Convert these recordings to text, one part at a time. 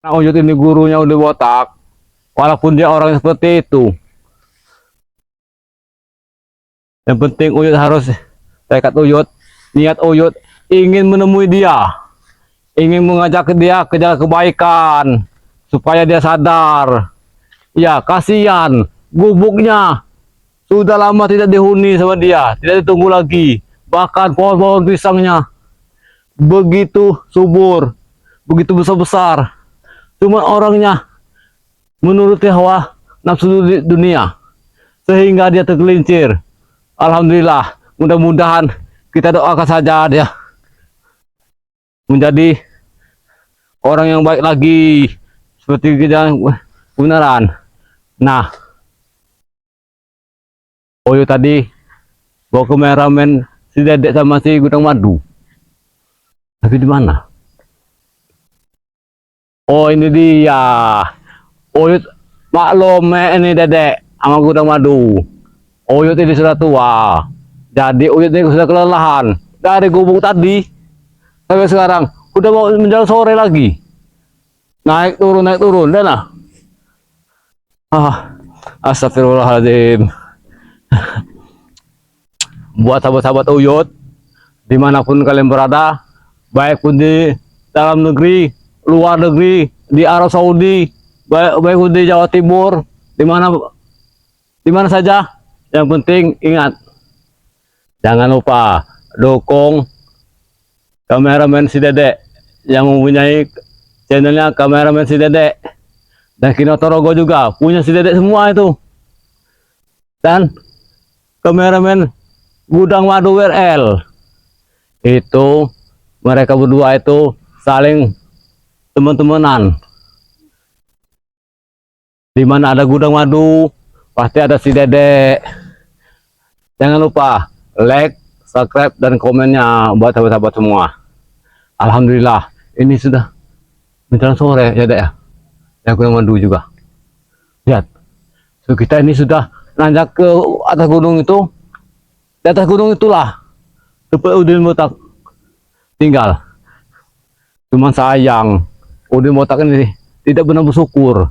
Nah, Uyut ini gurunya udah botak, walaupun dia orang seperti itu. Yang penting Uyut harus tekad Uyut, niat Uyut ingin menemui dia, ingin mengajak dia ke jalan kebaikan supaya dia sadar. Ya, kasihan gubuknya sudah lama tidak dihuni sama dia, tidak ditunggu lagi. Bahkan pohon-pohon pisangnya begitu subur, begitu besar-besar. Cuma orangnya menuruti hawa nafsu dunia, sehingga dia tergelincir. Alhamdulillah, mudah-mudahan kita doakan saja dia menjadi orang yang baik lagi, seperti kita beneran. Nah, Oyo tadi bawa kameramen si Dedek sama si Gudang Madu. Tapi di mana? Oh, ini dia. Oyo maklum ini Dedek sama Gudang Madu. Oyo ini sudah tua. Jadi Oyo ini sudah kelelahan dari gubuk tadi sampai sekarang. Udah mau menjelang sore lagi. Naik turun dan lah. Astagfirullahaladzim. Buat sahabat-sahabat Uyut dimanapun kalian berada, baik pun di dalam negeri, luar negeri, di Arab Saudi, baik pun di Jawa Timur, di mana saja, yang penting ingat, jangan lupa dukung kameramen si Dedek yang mempunyai channelnya kameramen si Dedek, dan Kino Torogo juga punya si Dedek semua itu, dan kameramen Gudang Madu WRL itu mereka berdua itu saling teman-temanan. Di mana ada Gudang Madu pasti ada si Dedek. Jangan lupa like, subscribe, dan komennya buat sahabat-sahabat semua. Alhamdulillah ini sudah menjelang sore ya Dek ya. Yang Gudang Madu juga. Lihat, so, kita ini sudah nanjak ke atas gunung itu. Di atas gunung itulah tempat Udin Botak tinggal. Cuman sayang Udin Botak ini tidak benar bersyukur.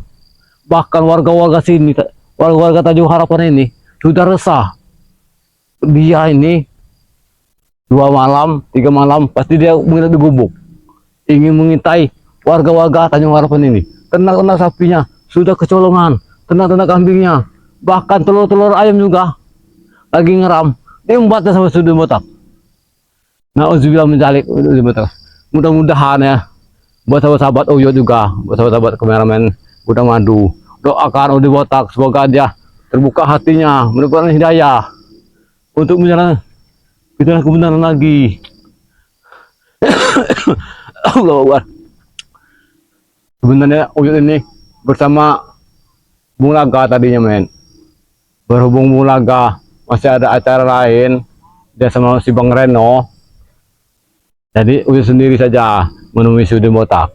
Bahkan warga-warga sini, warga-warga Tanjung Harapan ini sudah resah. Dia ini 2 malam, 3 malam pasti dia menginap di gubuk, ingin mengintai warga-warga Tanjung Harapan ini. Ternak-ternak sapinya sudah kecolongan, ternak-ternak kambingnya, bahkan telur-telur ayam juga lagi ngeram. Ini membuatnya sama Udin Botak. Nauzubillah menjalik Udin Botak. Mudah-mudahan ya buat sahabat-sahabat Uyut juga, buat sahabat-sahabat kameramen Gudang Madu, doakan Udin Botak semoga dia terbuka hatinya, mendapatkan hidayah untuk menjalankan kebenaran lagi. Allah Akbar. Sebenarnya Uyut ini bersama Bung Laga tadinya men. Berhubung Bung Laga masih ada acara lain, dia sama si Bang Reno, jadi Uyut sendiri saja menemui si Udin Botak.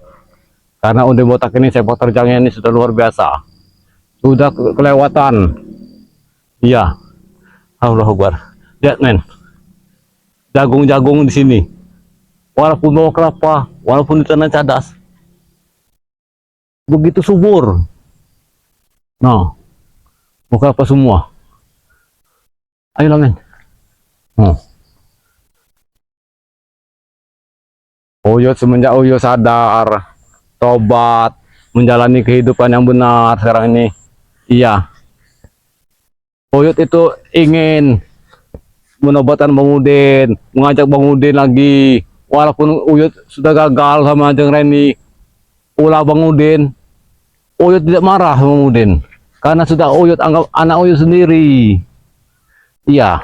Karena Udin Botak ini sepak terjangnya ini sudah luar biasa, sudah kelewatan. Iya, Allah Akbar. Lihat men, jagung-jagung di sini, walaupun bawa kelapa, walaupun di tanah cadas, begitu subur. Nah, bawa kelapa semua. Ayo men. Uyut semenjak Uyut sadar, tobat, menjalani kehidupan yang benar sekarang ini. Iya. Uyut itu ingin menobatkan Bang Udin, mengajak Bang Udin lagi. Walaupun Uyut sudah gagal sama Jeng Reni, ulah Bang Udin, Uyut tidak marah sama Bang Udin, karena sudah Uyut anggap anak Uyut sendiri. Iya.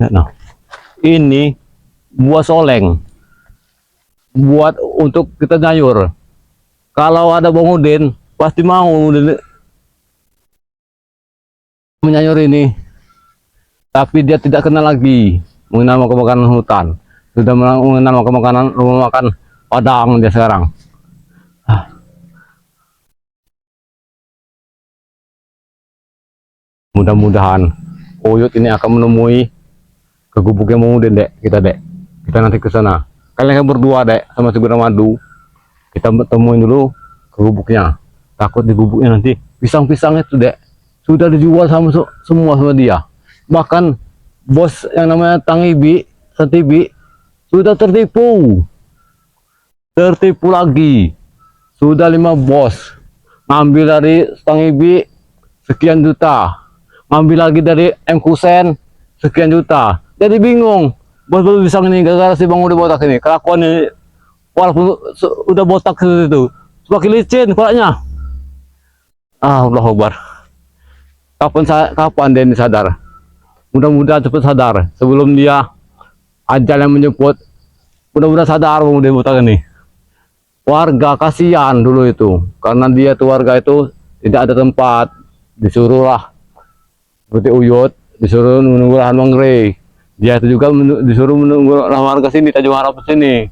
Nah, ini buah soleng, buat untuk kita nyayur. Kalau ada Bang Udin, pasti mau menyayur ini. Tapi dia tidak kenal lagi mengenal makanan hutan, sudah mengenal makanan rumah makan Padang dia sekarang. Mudah-mudahan Uyut ini akan menemui ke gubuknya Bang Udin Dek. Kita nanti ke sana. Kalian berdua Dek sama si Gudang Madu Kita temuin dulu ke gubuknya. Takut di gubuknya nanti pisang-pisangnya tuh dek sudah dijual sama semua sama dia. Bahkan bos yang namanya Santibi sudah tertipu lagi. Sudah 5 bos ngambil dari Santibi sekian juta, ngambil lagi dari M Kusen sekian juta. Jadi bingung. Bos-bos bisa ini gara-gara si Bang udah botak ini. Kelakuan ini walaupun udah botak itu semakin licin kepalanya. Allah Akbar. Kapan Denny sadar? Mudah-mudahan cepat sadar sebelum dia ajal yang menjemput. Mudah-mudahan sadar pemuda botak ini. Warga kasihan dulu itu karena dia tuh warga itu tidak ada tempat, disuruhlah seperti Uyut disuruh menunggu lahan mangrove. Dia itu juga disuruh menunggu warga sini Tanjung Harap sini.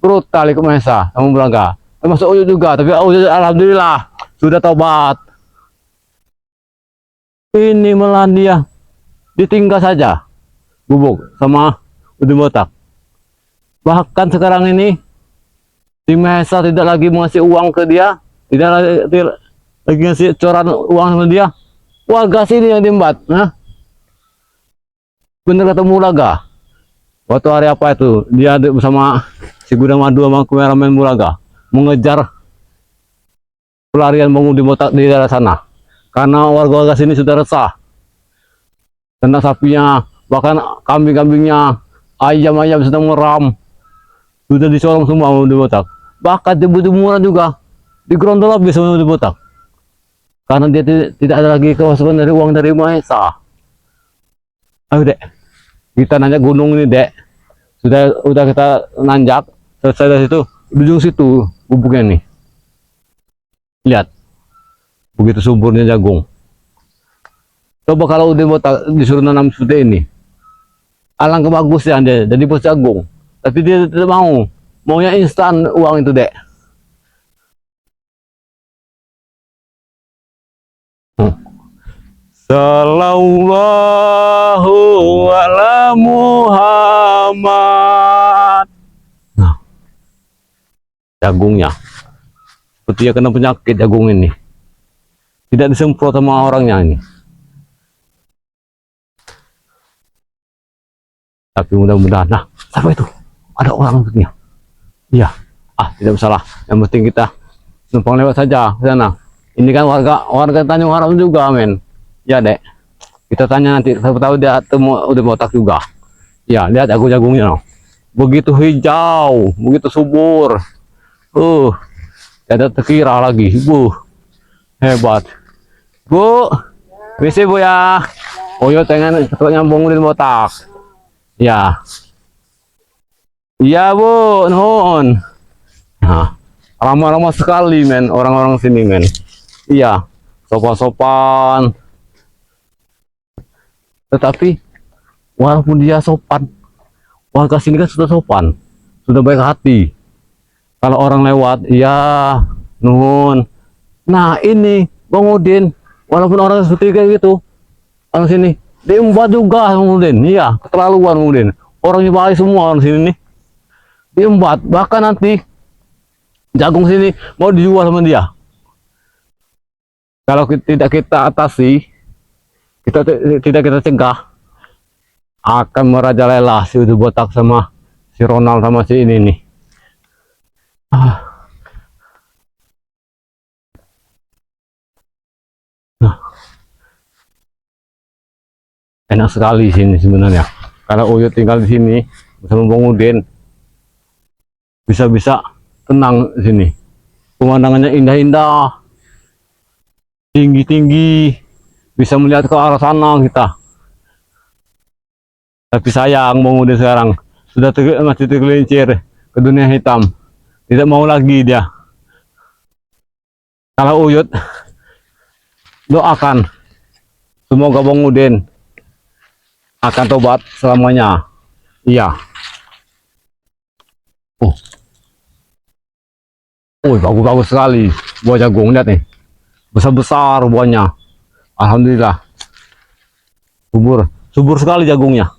Brutal ikut Mesa sama Braga. Termasuk Uyut juga, tapi Uyut alhamdulillah sudah tobat. Ini malah dia ditinggal saja gubuk sama Udin Botak. Bahkan sekarang ini si Mesa tidak lagi mengasih uang ke dia, tidak lagi ngasih coran uang sama dia. Warga sini yang diembat, nah bener ketemu Mulaga. Waktu hari apa itu dia bersama si Gudang Madu sama kameramen Mulaga mengejar pelarian Bang Udin Botak di daerah sana karena warga-warga sini sudah resah. Ternak sapinya, bahkan kambing-kambingnya, ayam-ayam sedang meram, sudah disorong semua Bang Udin Botak. Bahkan di Bujumuran juga digerondol habis sama Udin Botak karena dia tidak ada lagi kewaspadaan dari uang dari Mahesa. Ayo dek, kita nanjak gunung ini dek. Udah kita nanjak, selesai dari situ, ujung situ gubuknya nih. Lihat, begitu suburnya jagung. Coba kalau Udin Botak disuruh nanam seperti ini, alangkah bagusnya dia jadi bos jagung. Tapi dia tidak mau, maunya instan uang itu dek. Sallallahu ala Muhammad. Nah, jagungnya seperti ya kena penyakit jagung ini, tidak disemprot sama orangnya ini. Tapi mudah-mudahan, nah siapa itu? Ada orang begini. Iya, tidak masalah. Yang penting kita numpang lewat saja ke sana. Ini kan warga Tanjung Harap juga, men. Ya dek, kita tanya nanti. Siapa tahu dia udah botak juga. Ya lihat jagungnya, no. Begitu hijau, begitu subur. Tidak terkira lagi, hebat. Bu, misi bu ya. Oh yo, pengen nyambung Udin Botak. Ya, iya bu, nuhun. Nah, ramah-ramah sekali men orang-orang sini men. Iya, sopan-sopan. Tetapi walaupun dia sopan, warga sini kan sudah sopan, sudah baik hati. Kalau orang lewat, ya nuhun. Nah ini Bang Udin, walaupun orang seperti kayak gitu, orang sini diembat juga Bang Udin. Iya, keterlaluan Bang Udin. Orangnya baik semua orang sini nih. Diembat, bahkan nanti jagung sini mau dijual sama dia. Kalau tidak kita atasi, tidak kita cegah, akan merajalela si Udin Botak sama si Ronald sama si ini nih. Nah, enak sekali sini sebenarnya. Kalau Uyut tinggal di sini bersama Bang Udin, bisa-bisa tenang di sini. Pemandangannya indah-indah, tinggi-tinggi, bisa melihat ke arah sana kita. Tapi sayang Bang Udin sekarang sudah masih tergelincir ke dunia hitam, tidak mau lagi dia. Kalau Uyut doakan semoga Bang Udin akan tobat selamanya. Iya. Bagus-bagus sekali buah jagung, lihat nih, besar-besar buahnya. Alhamdulillah, subur sekali jagungnya.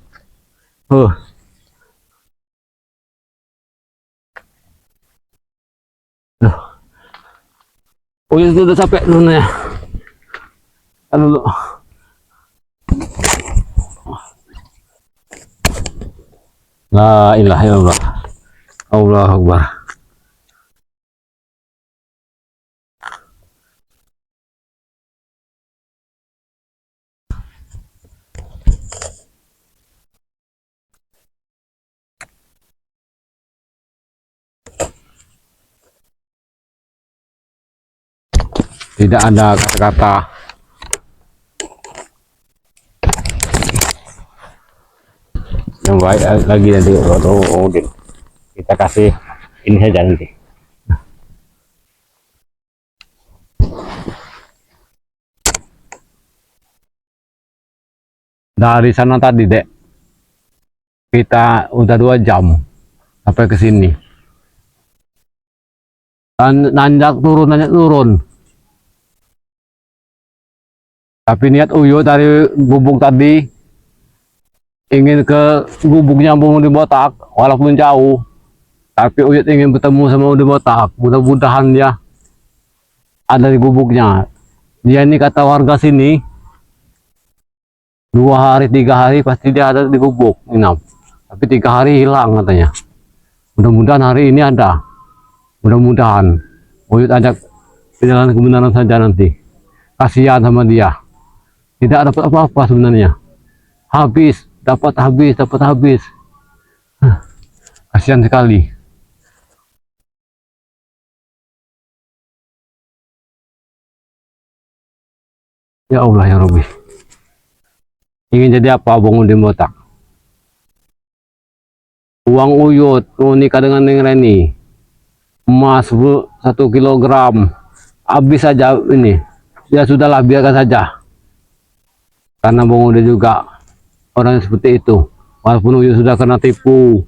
Uyut itu udah sampai dulu ya. Dulu. La ilaha illallah. Allahu Akbar. Tidak ada kata-kata yang baik lagi nanti. Kita kasih ini saja nanti. Dari sana tadi dek, kita udah 2 jam sampai ke sini. Nanjak turun. Tapi niat Uyut dari gubuk tadi ingin ke gubuknya Bung Udin Botak, walaupun jauh. Tapi Uyut ingin bertemu sama Udin Botak. Mudah-mudahan dia ada di gubuknya. Dia ini kata warga sini, 2 hari 3 hari pasti dia ada di gubuk nginap. Tapi 3 hari hilang katanya. Mudah-mudahan hari ini ada. Mudah-mudahan Uyut ajak jalan kebenaran saja nanti. Kasihan sama dia. Tidak dapat apa-apa sebenarnya. Dapat habis. Kasihan sekali. Ya Allah ya Rabbi. Ingin jadi apa Bung Udin Botak? Uang Uyut nikah dengan Neng Reni, emas 1 kilogram, habis saja ini. Ya sudahlah, biarkan saja. Karena Bung Udin juga orang seperti itu. Walaupun Uyut sudah kena tipu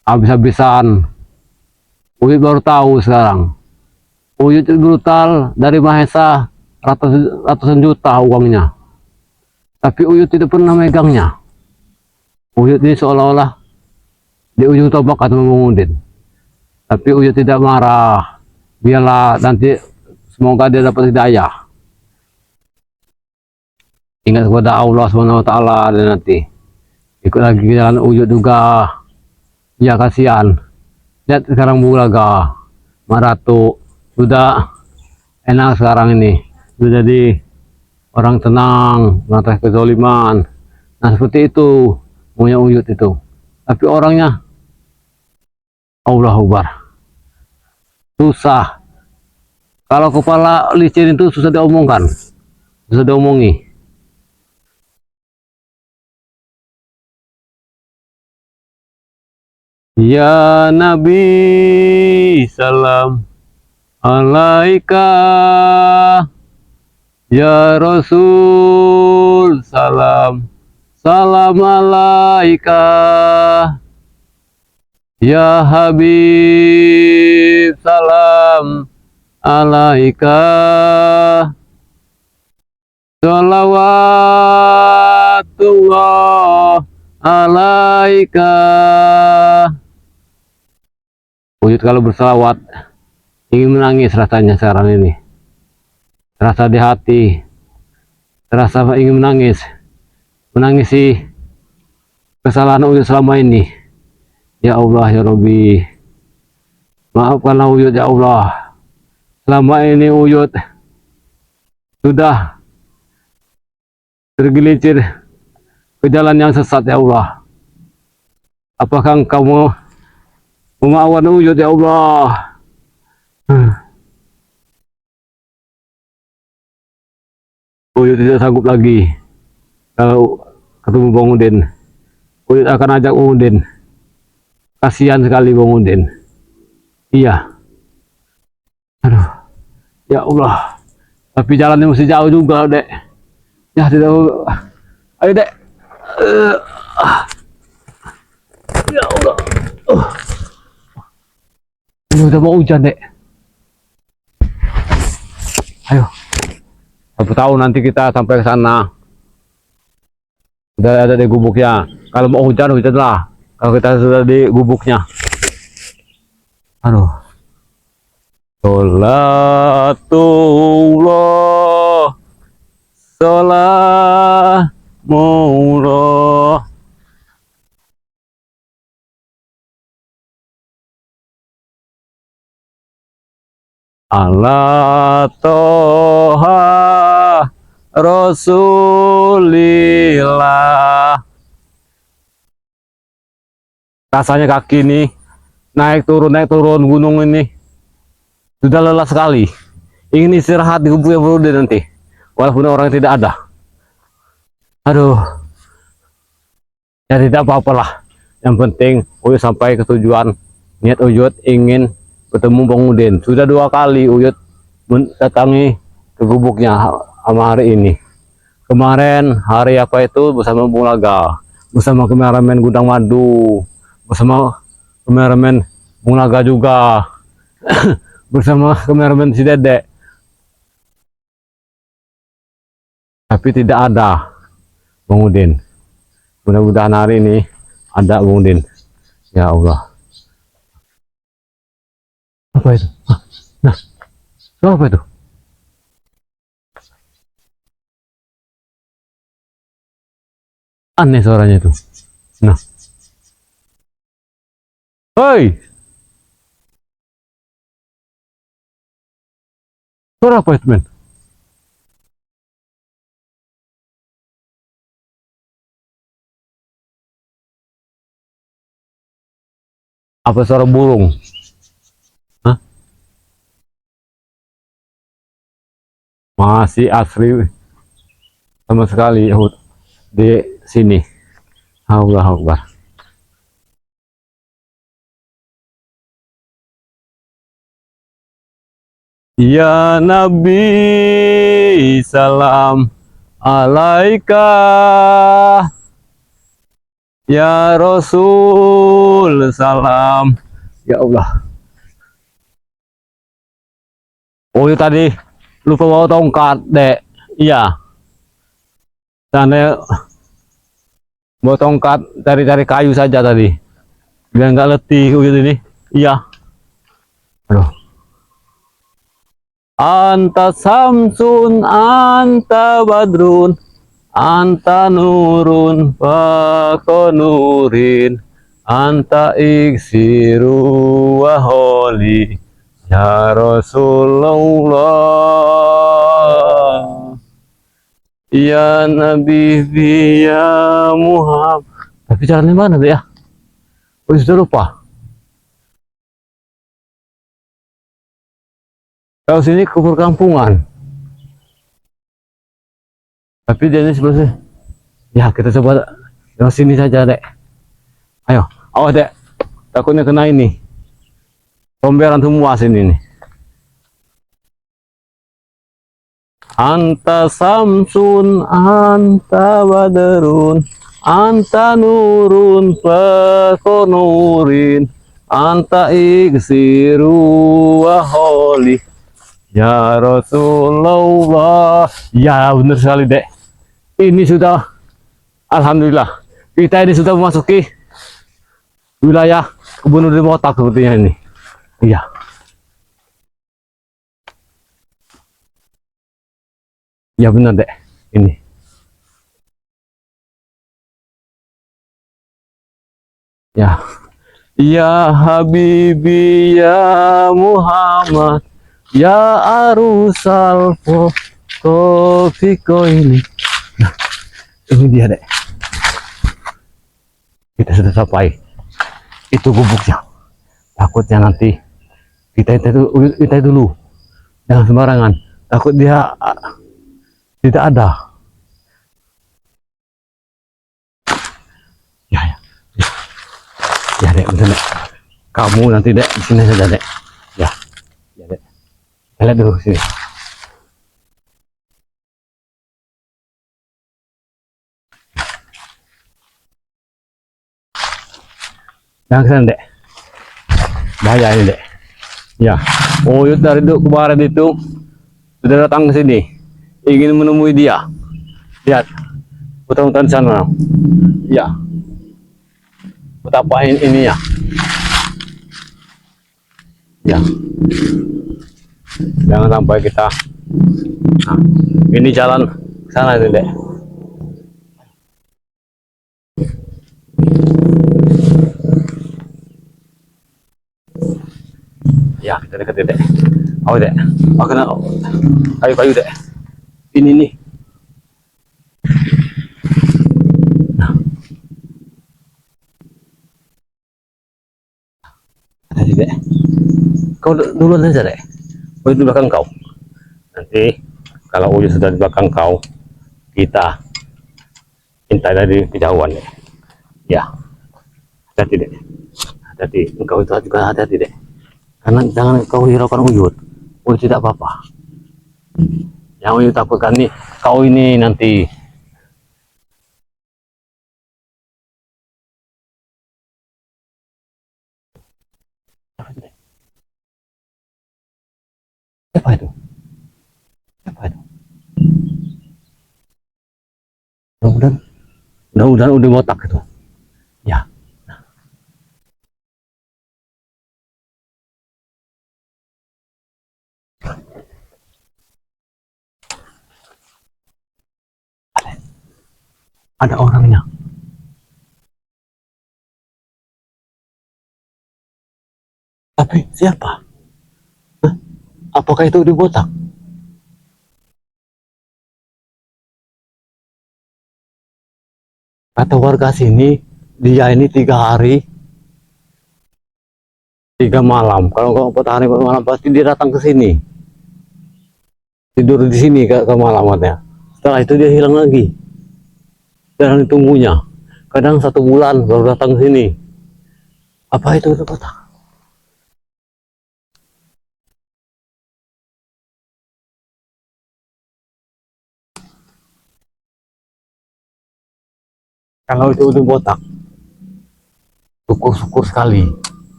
habis-habisan. Uyut baru tahu sekarang. Uyut brutal dari Mahesa, ratusan juta uangnya. Tapi Uyut tidak pernah megangnya. Uyut ini seolah-olah di ujung tombak atau Bung Udin. Tapi Uyut tidak marah. Biarlah nanti, semoga dia dapat hidayah. Ingat kepada Allah SWT, dan nanti ikut lagi ke jalan Uyut juga. Ya kasihan. Lihat sekarang Bulaga Maratu sudah enak sekarang ini. Sudah jadi orang tenang, mengatasi kezaliman. Nah seperti itu punya Uyut itu. Tapi orangnya Allahu Akbar. Susah. Kalau kepala licin itu susah diomongkan. Susah diomongi. Ya Nabi salam alaika, ya Rasul salam alaika, ya Habib salam alaika, sholawatullah alaika. Uyut kalau berselawat ingin menangis rasanya sekarang ini. Terasa di hati, terasa ingin menangis, menangisi kesalahan Uyut selama ini. Ya Allah ya Rabbi, maafkanlah Uyut ya Allah. Selama ini Uyut sudah tergelincir ke jalan yang sesat ya Allah. Apakah Engkau mau memaafkan Uyut ya Allah? Uyut tidak sanggup lagi kalau ketemu Bung Udin. Uyut akan ajak Bung Udin. Kasihan sekali Bung Udin. Iya. Aduh. Ya Allah. Tapi jalannya masih jauh juga, Dek. Ya tidak. Ayo, Dek. Ya Allah. Ini udah mau hujan, Dek. Ayo. Aku tahu nanti kita sampai ke sana. Udah ada di gubuknya. Kalau mau hujan, hujanlah. Kalau kita sudah di gubuknya. Aduh. Sholat Salatullah salamullah ala toha rasulillah. Rasanya kaki nih naik turun gunung ini sudah lelah sekali. Ingin istirahat di gubuk yang berudah nanti, walaupun orang tidak ada. Aduh, ya tidak apa-apalah. Yang penting Uyut sampai ke tujuan. Niat Uyut ingin bertemu Bang Udin. Sudah 2 kali Uyut mendatangi ke gubuknya sama hari ini. Kemarin hari apa itu bersama Bung Laga, bersama kameramen Gudang Madu, bersama kameramen Bung Laga juga, bersama kameramen si Dedek. Tapi tidak ada Bang Udin. Mudah-mudahan hari ini ada Bang Udin. Ya Allah. Apa itu? Nah, apa itu? Aneh suaranya itu. Nah. Hoi. Suara apa itu, men? Apa suara burung? Hah? Masih asli sama sekali di sini. Allah Akbar. Ya Nabi salam alaika, ya Rasul salam. Ya Allah. Oh itu tadi lupa bawa tongkat, Dek. Iya. Sana bawa tongkat cari-cari kayu saja tadi. Biar nggak letih gitu ini. Iya. Aduh. Anta samsun, anta badrun, anta nurun fakonurin, anta iksiru waholi, ya Rasulullah, ya Nabi, ya Muhammad. Tapi caranya mana tuh ya? Oh, sudah lupa. Kalau sini ke perkampungan. Tapi dia ini sebelah sini. Ya, kita coba lewat sini saja, Dek. Ayo, awas, Dek. Takutnya kena ini. Romberan semua sini nih. Anta samsun, anta badrun, anta nurun fakonurin, anta iksiru waholi, ya Rasulullah. Ya benar sekali, Dek. Ini sudah, alhamdulillah, kita ini sudah memasuki wilayah kebun di Motak sepertinya ini. Iya. Ya benar, Dek. Ini. Ya. Ya Habibi ya Muhammad, ya arusal fiko ini. Nah, ini dia, Dek. Kita sudah sampai. Itu gubuknya. Takutnya nanti kita dulu. Jangan sembarangan. Takut dia tidak ada. Ya, ya. Ya, Dek, benar, Dek. Kamu nanti, Dek, di sini saja, Dek. Ya. Ya, Dek. Kita lihat dulu sini. Jangan kesana, Dek. Bahaya ini, Dek. Ya. Oh, dari kemarin itu sudah datang ke sini. Ingin menemui dia. Lihat. Putar-putar di sana. Ya. Betapa ini ya. Ya. Jangan sampai kita. Nah, ini jalan ke sana ini, Dek. Ya, kita deketin, Dek. Oh, Dek. Oh, kena kayu-kayu, Dek. Ini nih. Nah, tadi, Dek. Kau duluan aja, Dek. Oh, di belakang kau. Nanti kalau Uyu sudah di belakang kau, kita intai dari kejauhan, Dek. Ya, hati-hati, Dek. Hati-hati. Engkau itu juga hati-hati, Dek. Karena jangan kau hiraukan Uyut. Uyut tidak apa-apa. Yang Uyut takutkan nih, kau ini nanti. Siapa itu? Siapa itu? Mudah-mudahan, mudah-mudahan udah botak itu. Ya, ada orangnya. Tapi siapa? Hah? Apakah itu udah botak? Kata warga sini, dia ini 3 hari 3 malam. Kalau kau 4 hari 4 malam pasti dia datang ke sini, tidur di sini ke malam katanya. Setelah itu dia hilang lagi. Dan ditunggunya. Kadang 1 bulan baru datang ke sini. Apa itu udah botak? Kalau itu udah botak, syukur-syukur sekali.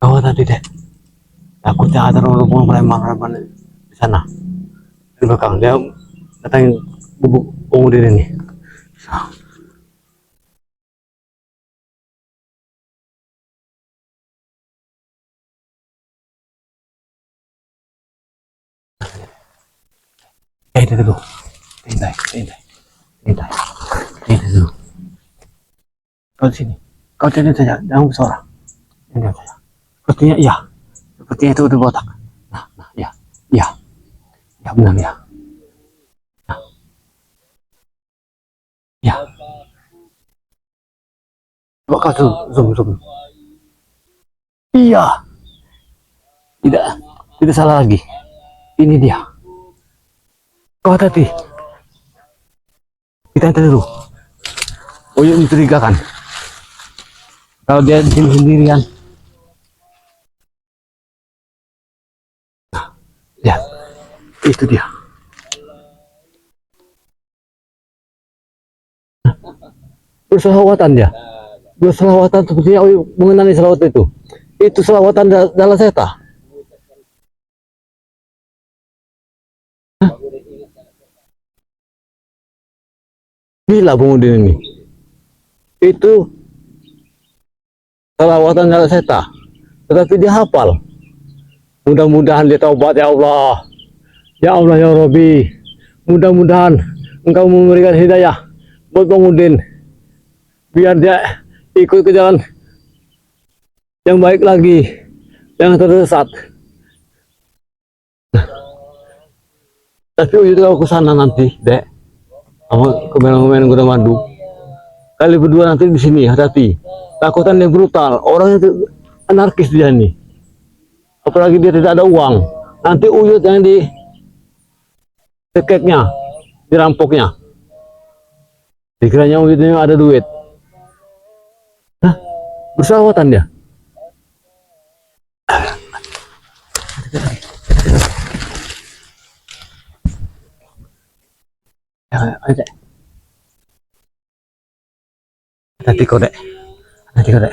Oh tadi, Dek, takutnya ada rombongan preman-preman di sana. Di belakang dia datangin bubuk pemuda ini. Itu dulu. Tintai, tintai, tintai. Itu dulu. Kau di sini. Kau jangan saja, jangan bersuara. Jangan saja. Sepertinya iya. Sepertinya itu udah botak. Nah, ya, ya, ya benar ya. Nah, ya. Coba kau zoom. Iya, tidak, tidak salah lagi. Ini dia. Kau hati-hati. Kita antar dulu. Oh iya, mencurigakan. Kalau dia di sini sendirian. Ya, itu dia. Berselawatan dia. Berselawatan sepertinya mengenali selawat itu. Itu selawatan dalam seta. Gila pemuda ini. Itu selawatan dalam seta. Tetapi dia hafal. Mudah-mudahan dia taubat ya Allah. Ya Allah ya Rabbi. Mudah-mudahan engkau memberikan hidayah buat Bang Udin. Biar dia ikut ke jalan yang baik lagi. Jangan tersesat. Tapi itu kalau ke sana nanti, Dek. Sama kemen-kemen Gudang Madu. Kali berdua nanti di sini, hati-hati. Takutan dia brutal. Orang itu anarkis dia nih. Apalagi dia tidak ada uang. Nanti Uyut yang di cekeknya, dirampoknya. Dikiranya Uyut ini ada duit. Hah? Bersalawatan dia. Ya, nanti kau, Dek. Nanti kau, Dek.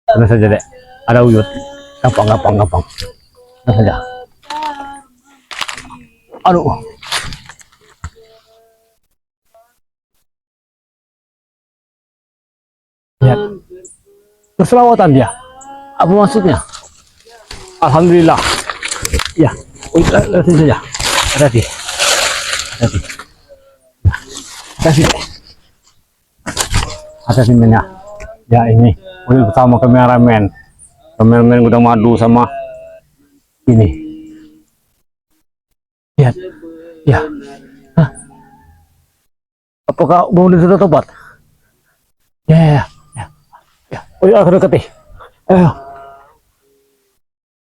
Tenang saja, Dek. Ada Uyut. Gampang. Tenang saja. Aduh. Lihat. Berselawatan dia. Apa maksudnya? Alhamdulillah. Ya, lihat saja. Hati-hati. Hati-hati. Hati-hati. Hati-hati men ya. Ya ini, ini bersama kameramen. Kameramen Gudang Madu sama ini. Lihat. Ya. Hah? Apakah belum sudah tobat? Ya, ya, ya. Ya. Oh ya, aku dekati. Ayo.